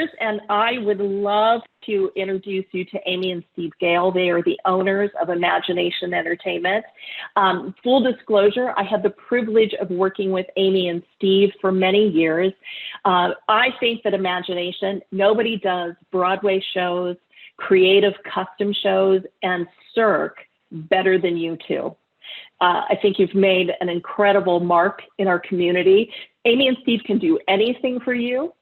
listeners, and I would love to introduce you to Amy and Steve Gale. They are the owners of Imagination Entertainment. Full disclosure, I had the privilege of working with Amy and Steve for many years. I think that Imagination, nobody does Broadway shows, creative custom shows, and Cirque better than you two. I think you've made an incredible mark in our community. Amy and Steve can do anything for you,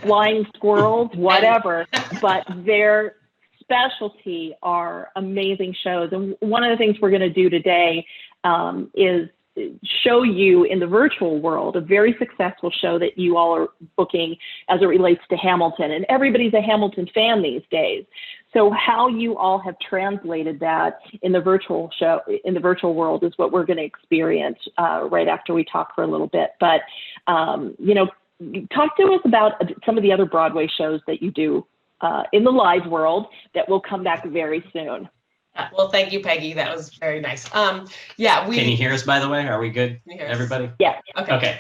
flying squirrels, whatever, but their specialty are amazing shows. And one of the things we're going to do today is show you in the virtual world a very successful show that you all are booking as it relates to Hamilton. And everybody's a Hamilton fan these days. So how you all have translated that in the virtual show, in the virtual world, is what we're going to experience right after we talk for a little bit. But, you know, talk to us about some of the other Broadway shows that you do in the live world that will come back very soon. Well, thank you, Peggy. That was very nice. Yeah, Can you hear us, by the way? Are we good, everybody? Yeah. Okay.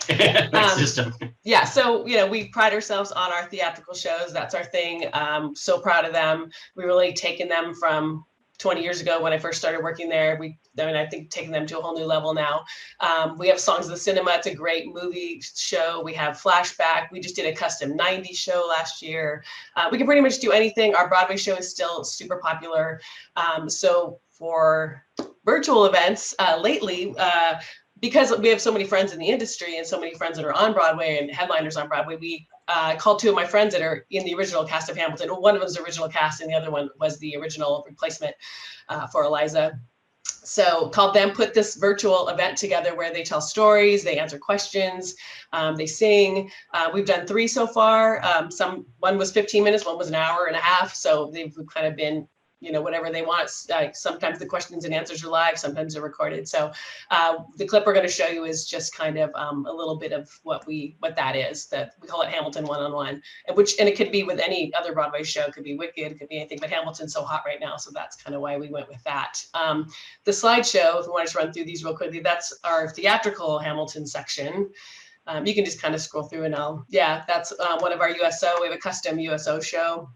Yeah, so, you know, we pride ourselves on our theatrical shows. That's our thing. So proud of them. We really taken them from 20 years ago when I first started working there. I think taking them to a whole new level now. We have Songs of the Cinema. It's a great movie show. We have Flashback. We just did a custom 90s show last year. We can pretty much do anything. Our Broadway show is still super popular. So for virtual events lately, because we have so many friends in the industry and so many friends that are on Broadway and headliners on Broadway, we called two of my friends that are in the original cast of Hamilton. One of them was the original cast and the other one was the original replacement for Eliza. So called them, put this virtual event together where they tell stories, they answer questions, they sing. We've done 3 so far. One was 15 minutes, one was an hour and a half. So they've kind of been, you know, whatever they want. Sometimes the questions and answers are live, sometimes they're recorded. So the clip we're going to show you is just kind of a little bit of what that is. That we call it Hamilton One-on-One, and it could be with any other Broadway show. It could be Wicked, it could be anything, but Hamilton's so hot right now, so that's kind of why we went with that. The slideshow, if we want to just run through these real quickly, that's our theatrical Hamilton section. You can just kind of scroll through and that's one of our USO. We have a custom USO show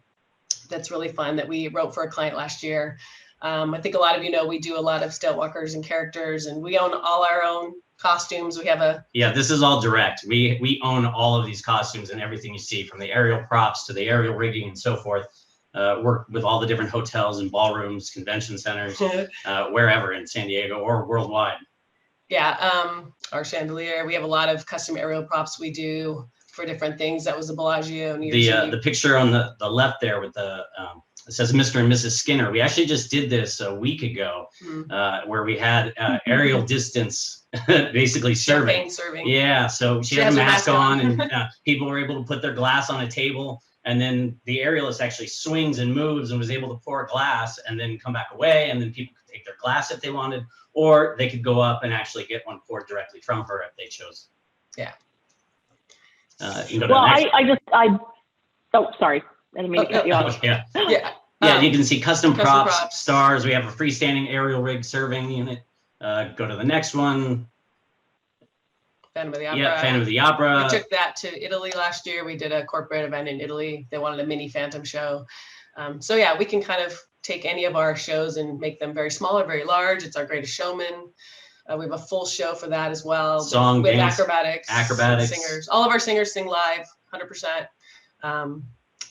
that's really fun that we wrote for a client last year. I think a lot of you know we do a lot of stilt walkers and characters, and we own all our own costumes. We have this is all direct. We own all of these costumes and everything you see, from the aerial props to the aerial rigging and so forth. Work with all the different hotels and ballrooms, convention centers, wherever in San Diego or worldwide. Our chandelier. We have a lot of custom aerial props we do for different things. That was the Bellagio. The picture on the left there with the it says Mr. and Mrs. Skinner. We actually just did this a week ago, where we had aerial distance, basically serving. Yeah, so she has a mask on, and people were able to put their glass on a table, and then the aerialist actually swings and moves and was able to pour a glass and then come back away, and then people could take their glass if they wanted, or they could go up and actually get one poured directly from her if they chose. Yeah. Sorry. I didn't mean to cut you off. You can see custom props, stars. We have a freestanding aerial rig serving unit. Go to the next one. Phantom of the Opera. Yeah, Phantom of the Opera. We took that to Italy last year. We did a corporate event in Italy. They wanted a mini Phantom show. We can kind of take any of our shows and make them very small or very large. It's our Greatest Showman. We have a full show for that as well. Song, with dance, acrobatics, singers. All of our singers sing live, 100%.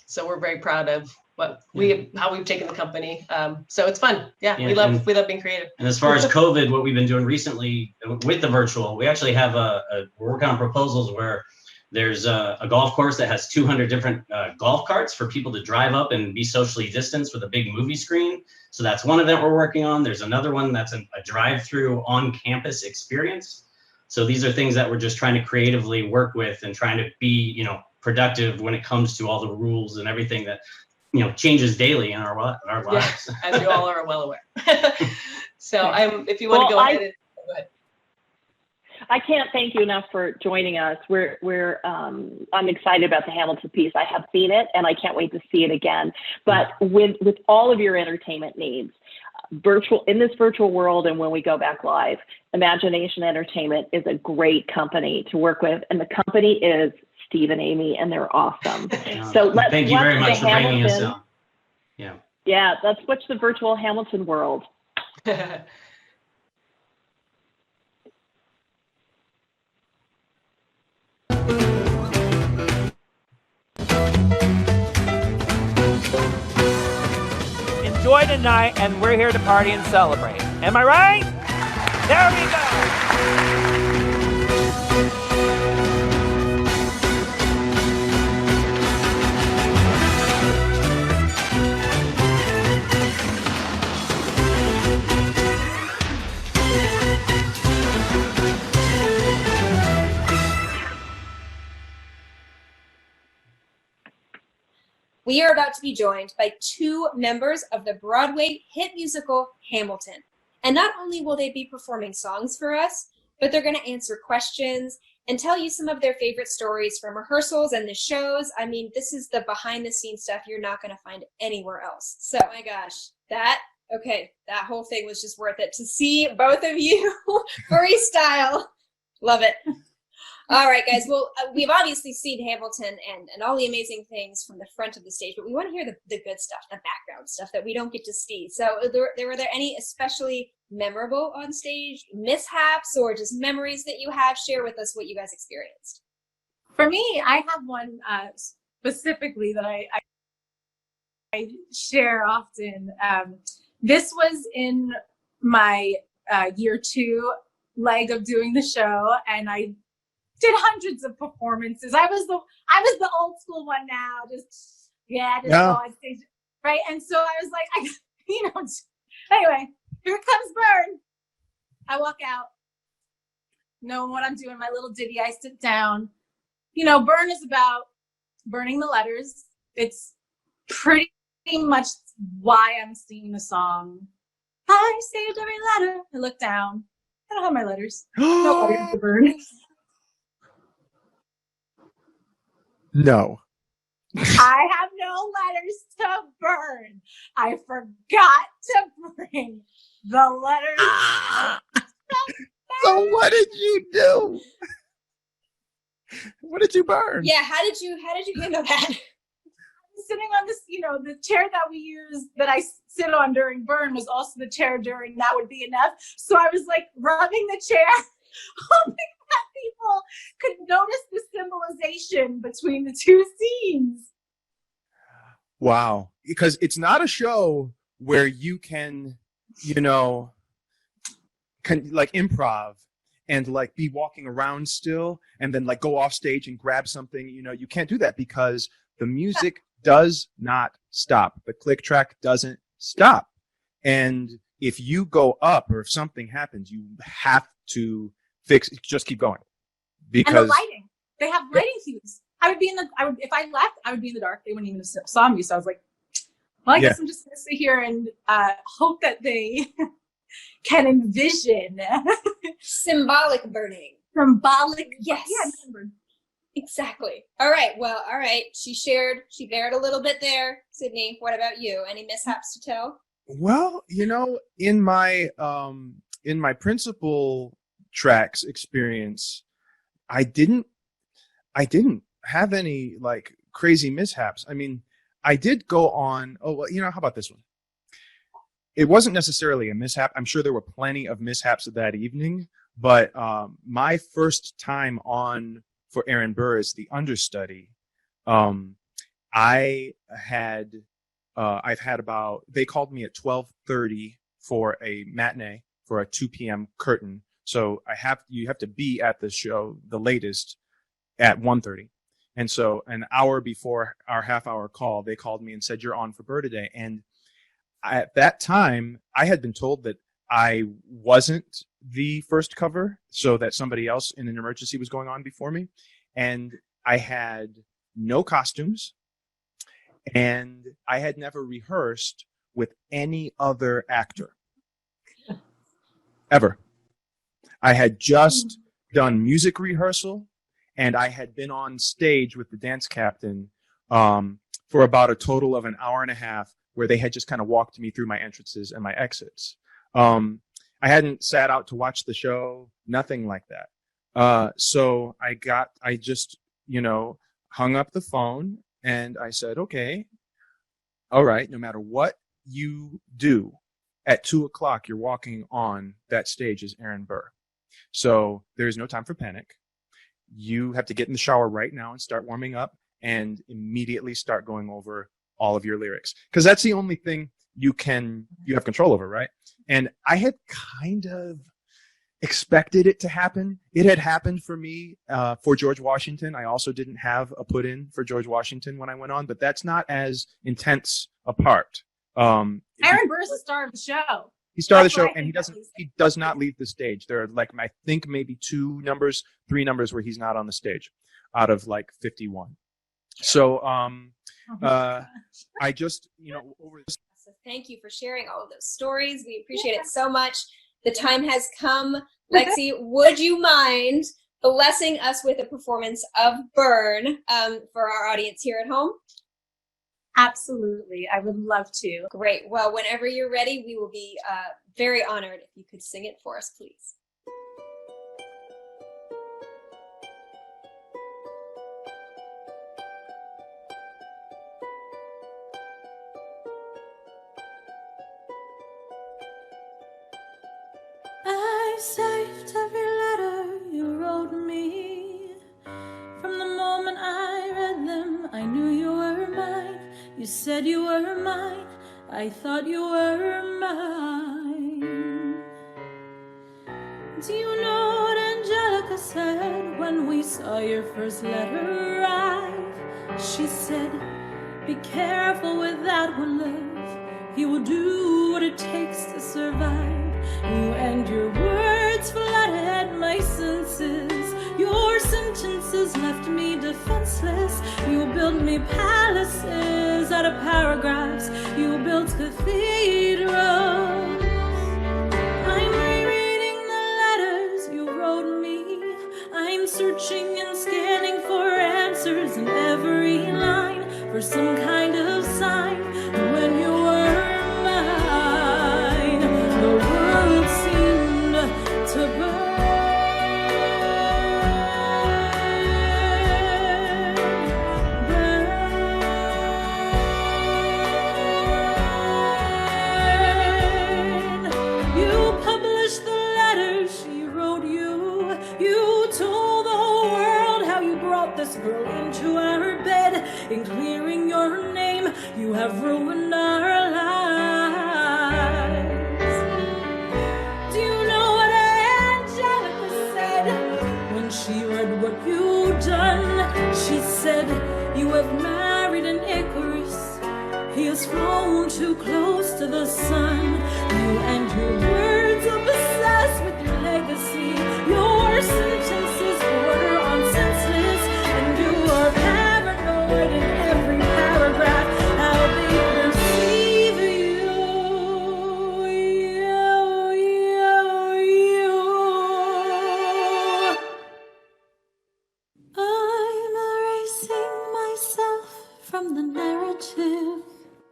So we're very proud of how we've taken the company. So it's fun. We love being creative. And as far as COVID, what we've been doing recently with the virtual, we actually have we're working on proposals where there's a golf course that has 200 different golf carts for people to drive up and be socially distanced with a big movie screen. So that's one event we're working on. There's another one that's a drive-through on-campus experience. So these are things that we're just trying to creatively work with and trying to be, productive when it comes to all the rules and everything that, changes daily in our lives. Yeah, as you all are well aware. So if you want to go ahead. Go ahead. I can't thank you enough for joining us. I'm excited about the Hamilton piece. I have seen it and I can't wait to see it again. But with all of your entertainment needs, in this virtual world, and when we go back live, Imagination Entertainment is a great company to work with, and the company is Steve and Amy, and they're awesome. Yeah. So let's Thank you very much the for bringing us Hamilton. on. Yeah. Yeah, let's watch the virtual Hamilton world. Enjoy the night, and we're here to party and celebrate. Am I right? There we go. We are about to be joined by two members of the Broadway hit musical Hamilton. And not only will they be performing songs for us, but they're going to answer questions and tell you some of their favorite stories from rehearsals and the shows. I mean, this is the behind the scenes stuff you're not going to find anywhere else. So, my gosh, that whole thing was just worth it to see both of you freestyle. Love it. All right, guys. Well, we've obviously seen Hamilton and all the amazing things from the front of the stage, but we want to hear the good stuff, the background stuff that we don't get to see. So were there any especially memorable on stage mishaps or just memories that you have? Share with us what you guys experienced. For me, I have one specifically that I share often. This was in my year 2 leg of doing the show, and I did hundreds of performances. I was the old school one now, just go on stage, right? And so I was like, anyway, here comes Burn. I walk out, knowing what I'm doing, my little ditty. I sit down. Burn is about burning the letters. It's pretty much why I'm singing the song. I saved every letter. I look down. I don't have my letters. No letters to burn. No. I have no letters to burn. I forgot to bring the letters. So what did you do? What did you burn? Yeah, how did you handle that? Sitting on this, the chair that we use that I sit on during Burn was also the chair during That Would Be Enough. So I was like rubbing the chair, hoping that people could notice the symbolization between the two scenes. Wow. Because it's not a show where you can like improv and like be walking around still and then like go off stage and grab something. You can't do that because the music does not stop. The click track doesn't stop. And if you go up or if something happens, you have to just keep going. Because and the lighting, they have lighting cues. If I left, I would be in the dark. They wouldn't even have saw me. So I was like, well, I guess I'm just going to sit here and hope that they can envision. Symbolic burning. Symbolic. Yes. Yeah, exactly. All right. Well, all right. She bared a little bit there. Sydney, what about you? Any mishaps to tell? Well, in my principal tracks experience, I didn't have any like crazy mishaps. I mean, I did go on. Oh, well, how about this one? It wasn't necessarily a mishap. I'm sure there were plenty of mishaps that evening, but my first time on for Aaron Burr as the understudy, I've had about, they called me at 12:30 for a matinee for a 2 p.m. curtain. So you have to be at the show the latest at 1:30. And so an hour before our half-hour call, they called me and said, "You're on for Burr today." And at that time, I had been told that I wasn't the first cover, so that somebody else in an emergency was going on before me. And I had no costumes, and I had never rehearsed with any other actor. Ever. I had just done music rehearsal, and I had been on stage with the dance captain for about a total of an hour and a half, where they had just kind of walked me through my entrances and my exits. I hadn't sat out to watch the show, nothing like that. So I just, hung up the phone, and I said, okay, all right, no matter what you do, at 2:00, you're walking on that stage as Aaron Burr. So there's no time for panic. You have to get in the shower right now and start warming up and immediately start going over all of your lyrics. Because that's the only thing you have control over, right? And I had kind of expected it to happen. It had happened for me for George Washington. I also didn't have a put in for George Washington when I went on, but that's not as intense a part. Aaron Burr's the star of the show. He started the That's show, why I and think he does not leave the stage. There are like, I think maybe 3 numbers where he's not on the stage out of like 51. So I just, over this. So thank you for sharing all of those stories. We appreciate it so much. The time has come. Lexi, would you mind blessing us with a performance of Burn for our audience here at home? Absolutely. I would love to. Great. Well, whenever you're ready, we will be very honored if you could sing it for us, please. I saved every letter you wrote me. From the moment I read them, I knew you were mine. You said you were mine. I thought you were mine. Do you know what Angelica said when we saw your first letter arrive? She said, be careful with that one, love. He will do what it takes to survive. You and your words flooded my senses. Your sentences left me defenseless. You built me palaces out of paragraphs. You built cathedrals. I'm rereading the letters you wrote me. I'm searching and scanning for answers in every line, for some kind of sign. And when you were mine, the world seemed to burn. You published the letters she wrote you. You told the whole world how you brought this girl into our bed. In clearing your name, you have ruined our lives. Do you know what Angelica said when she read what you'd done? She said, you have married an Icarus. He has flown too close to the sun. You and your words are obsessed with your legacy. Your sentences border on senseless, and you are paranoid in every paragraph. How they perceive you. I'm erasing myself from the narrative.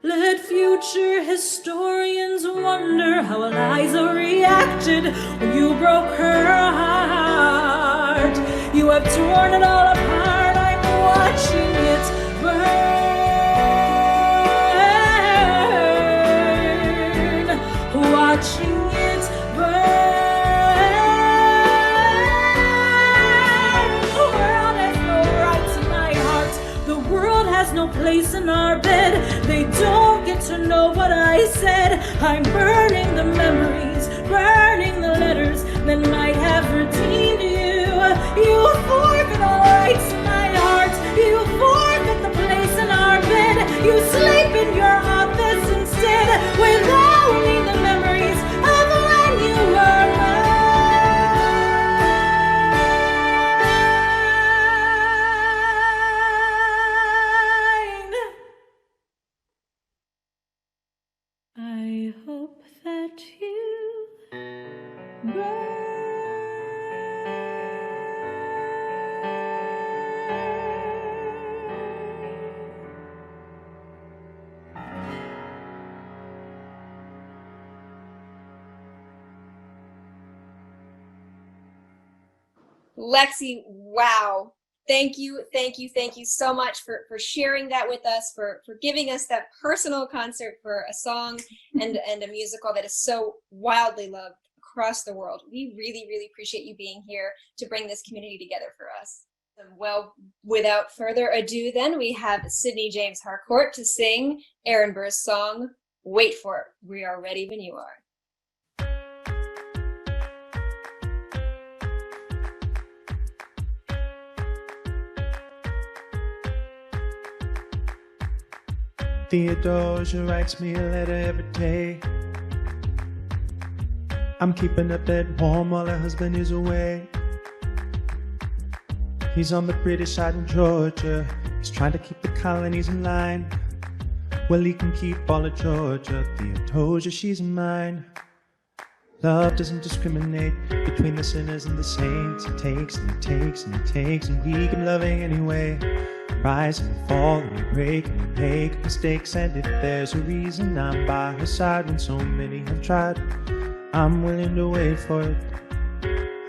Let future historians wonder how Eliza reacted when you broke her heart. You have torn it all apart. I'm watching it burn. Watching it burn. The world has no rights in my heart. The world has no place in our bed. They don't get to know what I said. I'm burning the memories, burning the letters that might have redeemed you. You forfeit all rights in my heart. You forfeit the place in our bed. You sleep in your office instead, with only the memories of when you were mine. I hope that you burn. Lexi, wow. thank you so much for sharing that with us, for giving us that personal concert for a song and a musical that is so wildly loved across the world. We really, really appreciate you being here to bring this community together for us. Well, without further ado, then we have Sydney James Harcourt to sing Aaron Burr's song, Wait For It. We are ready when you are. Theodosia writes me a letter every day. I'm keeping up that warm while her husband is away. He's on the British side in Georgia. He's trying to keep the colonies in line. Well, he can keep all of Georgia. Theodosia, she's mine. Love doesn't discriminate between the sinners and the saints. It takes and it takes and it takes, and we keep loving anyway. Rise and fall and we break and we make mistakes, and if there's a reason I'm by her side when so many have tried, I'm willing to wait for it.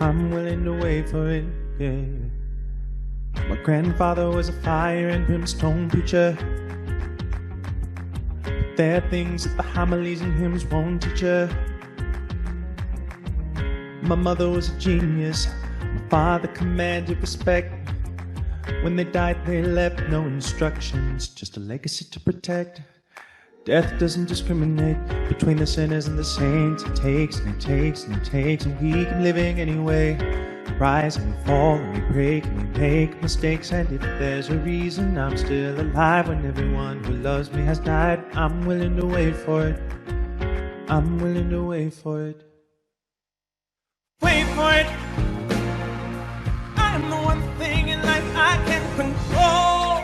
I'm willing to wait for it, yeah. My grandfather was a fire and brimstone preacher. But there are things that the homilies and hymns won't teach her. My mother was a genius. My father commanded respect. When they died, they left no instructions, just a legacy to protect. Death doesn't discriminate between the sinners and the saints. It takes and it takes and it takes, and we keep living anyway. Rise and we fall and we break and we make mistakes, and if there's a reason I'm still alive when everyone who loves me has died, I'm willing to wait for it. I'm willing to wait for it. Wait for it. I am the one thing in life I can control.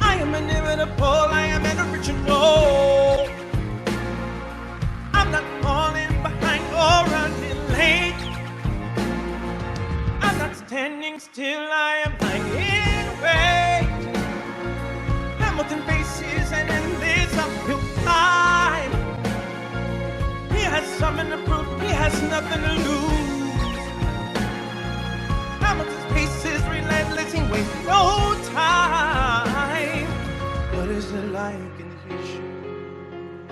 I am inimitable, I am an original. I'm not falling behind or running late. I'm not standing still, I am lying in wait. Hamilton faces an endless uphill climb. He has something to prove, he has nothing to lose. Hamilton's pace is relentless, he wastes no time. What is it like in his shoes?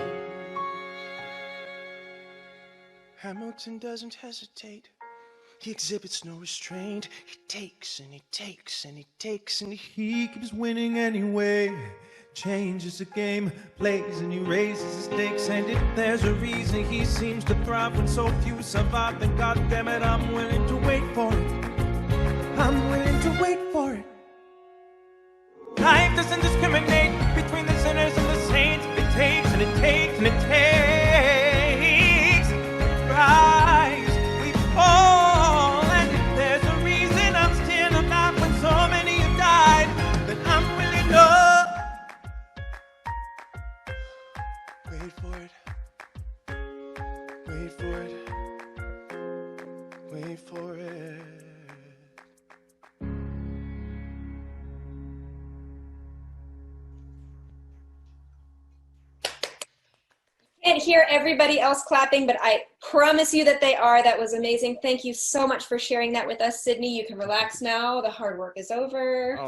Hamilton doesn't hesitate. He exhibits no restraint. He takes and he takes and he takes, and he keeps winning anyway. Changes the game, plays and he raises the stakes, and if there's a reason he seems to thrive when so few survive, then goddammit, I'm willing to wait for it. I'm willing to wait for it. Life doesn't discriminate between the sinners and the saints. It takes and it takes and it takes. Rise, we fall, and if there's a reason I'm still alive when so many have died, then I'm willing to wait for it. Wait for it. Wait for it. Can't hear everybody else clapping, but I promise you that they are. That was amazing. Thank you so much for sharing that with us, Sydney. You can relax now. The hard work is over.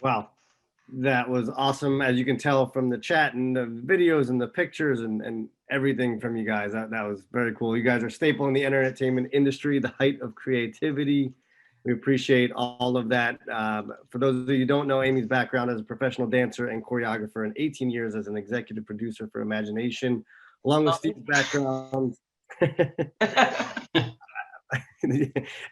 Wow. That was awesome. As you can tell from the chat and the videos and the pictures and everything from you guys, that was very cool. You guys are a staple in the entertainment industry, the height of creativity. We appreciate all of that. For those of you who don't know Amy's background as a professional dancer and choreographer, and 18 years as an executive producer for Imagination, along with Steve's background.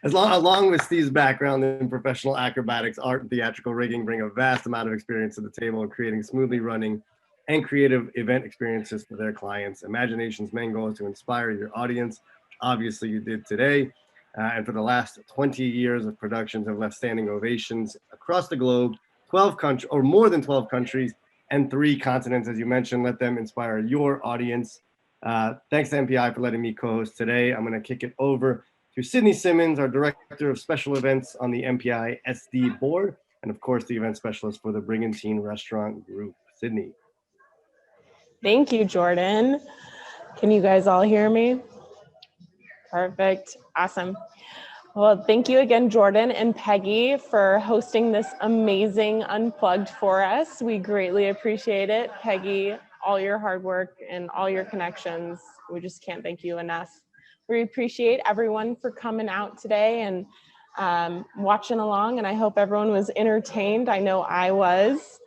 Along with Steve's background in professional acrobatics, art, and theatrical rigging, bring a vast amount of experience to the table in creating smoothly running and creative event experiences for their clients. Imagination's main goal is to inspire your audience, which obviously you did today. And for the last 20 years of productions have left standing ovations across the globe, 12 countries, or more than 12 countries, and 3 continents, as you mentioned. Let them inspire your audience. Thanks to MPI for letting me co-host today. I'm going to kick it over to Sydney Simmons, our Director of Special Events on the MPI SD board, and of course, the event specialist for the Brigantine Restaurant Group. Sydney. Thank you, Jordan. Can you guys all hear me? Perfect. Awesome. Well, thank you again, Jordan and Peggy, for hosting this amazing Unplugged for us. We greatly appreciate it. Peggy, all your hard work and all your connections. We just can't thank you enough. We appreciate everyone for coming out today and watching along, and I hope everyone was entertained. I know I was.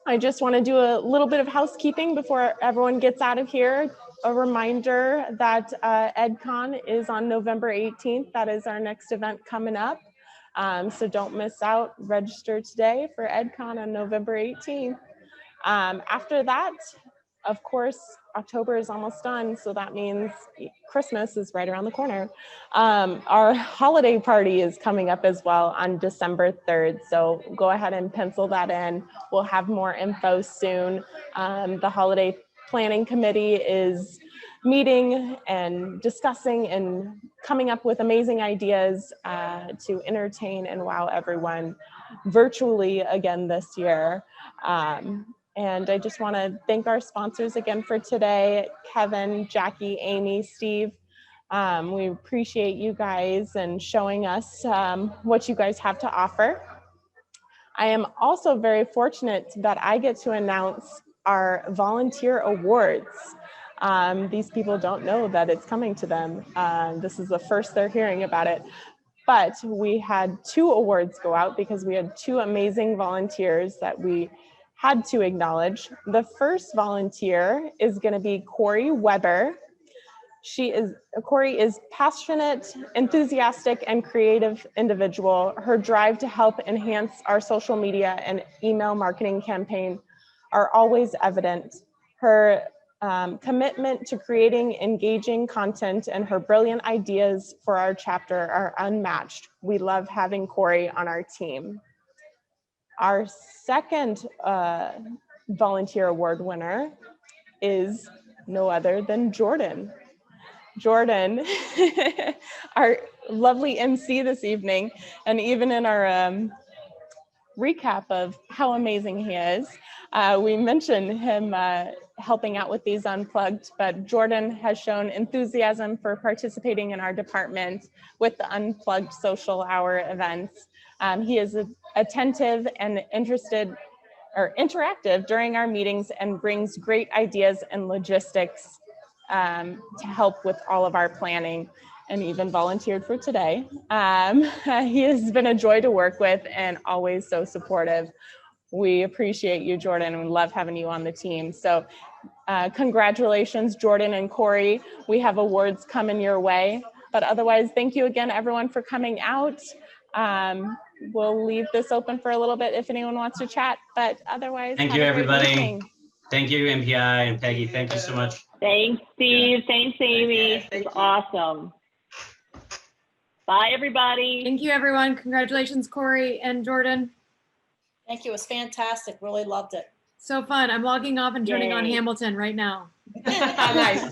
I just want to do a little bit of housekeeping before everyone gets out of here. A reminder that EdCon is on November 18th. That is our next event coming up. So don't miss out. Register today for EdCon on November 18th. After that, of course, October is almost done, so that means Christmas is right around the corner. Our holiday party is coming up as well on December 3rd, so go ahead and pencil that in. We'll have more info soon. The holiday planning committee is meeting and discussing and coming up with amazing ideas to entertain and wow everyone virtually again this year. And I just want to thank our sponsors again for today, Kevin, Jackie, Amy, Steve. We appreciate you guys and showing us what you guys have to offer. I am also very fortunate that I get to announce our volunteer awards. These people don't know that it's coming to them. This is the first they're hearing about it. But we had 2 awards go out because we had 2 amazing volunteers that we had to acknowledge. The first volunteer is going to be Corey Weber. Corey is passionate, enthusiastic, and creative individual. Her drive to help enhance our social media and email marketing campaign are always evident. Her commitment to creating engaging content and her brilliant ideas for our chapter are unmatched. We love having Corey on our team. Our second volunteer award winner is no other than Jordan. Jordan, our lovely MC this evening, and even in our recap of how amazing he is, we mentioned him helping out with these Unplugged, but Jordan has shown enthusiasm for participating in our department with the Unplugged Social Hour events. He is attentive and interactive during our meetings and brings great ideas and logistics to help with all of our planning, and even volunteered for today. He has been a joy to work with and always so supportive. We appreciate you, Jordan, and we love having you on the team. So congratulations, Jordan and Corey. We have awards coming your way, but otherwise, thank you again, everyone, for coming out. We'll leave this open for a little bit if anyone wants to chat, but otherwise, Thank you, everybody. Thank you, MPI and Peggy. Thank you so much. Thanks, Steve. Thanks, Amy. It's awesome. Bye, everybody. Thank you, everyone. Congratulations, Corey and Jordan. Thank you. It was fantastic. Really loved it. So fun. I'm logging off and turning on Hamilton right now. Nice.